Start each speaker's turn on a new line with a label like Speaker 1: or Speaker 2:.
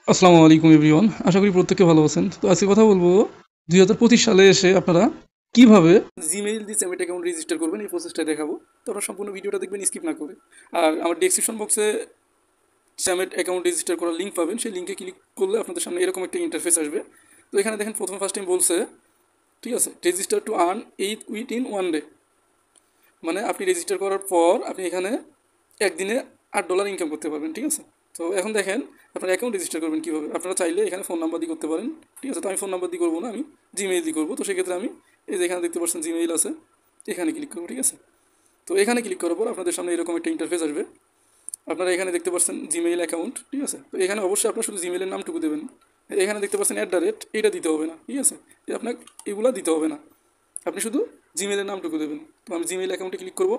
Speaker 1: আসসালামু আলাইকুম এভরিওয়ান, আশা করি প্রত্যেকে ভালো আছেন। তো আজকে কথা বলবো 2025 সালে এসে আপনারা কিভাবে জিমেইল দিয়ে স্যামেট অ্যাকাউন্ট রেজিস্টার করবেন এই প্রসেসটা দেখাবো। তো আপনারা সম্পূর্ণ ভিডিওটা দেখবেন, স্কিপ না করে। আর আমার ডেসক্রিপশন বক্সে স্যামেট অ্যাকাউন্ট রেজিস্টার করার লিঙ্ক পাবেন, সেই লিঙ্কে ক্লিক করলে আপনাদের সামনে এরকম একটা ইন্টারফেস আসবে। তো এখানে দেখেন প্রথমে ফার্স্ট টাইম বলছে, ঠিক আছে, register to earn 8 with in 1 day. মানে আপনি রেজিস্টার করার পর আপনি এখানে একদিনে $8 ইনকাম করতে পারবেন, ঠিক আছে। তো এখন দেখেন আপনার অ্যাকাউন্ট রেজিস্টার করবেন কীভাবে। আপনারা চাইলে এখানে ফোন নাম্বার দিয়ে করতে পারেন, ঠিক আছে। তো আমি ফোন নাম্বার দিয়ে করবো না, আমি জিমেইল দিয়ে করবো। তো সেক্ষেত্রে আমি এই যে এখানে দেখতে পাচ্ছেন জিমেইল আছে, এখানে ক্লিক করবো, ঠিক আছে। তো এখানে ক্লিক করার পর আপনাদের সামনে এরকম একটা ইন্টারফেস আসবে। আপনারা এখানে দেখতে পাচ্ছেন জিমেইল অ্যাকাউন্ট, ঠিক আছে। তো এখানে অবশ্যই আপনার শুধু জিমেইলের নামটুকু দেবেন। এখানে দেখতে পাচ্ছেন @ এটা দিতে হবে না, ঠিক আছে। আপনার এগুলো দিতে হবে না, আপনি শুধু জিমেইলের নামটুকু দেবেন। তো আমি জিমেইল অ্যাকাউন্টে ক্লিক করবো।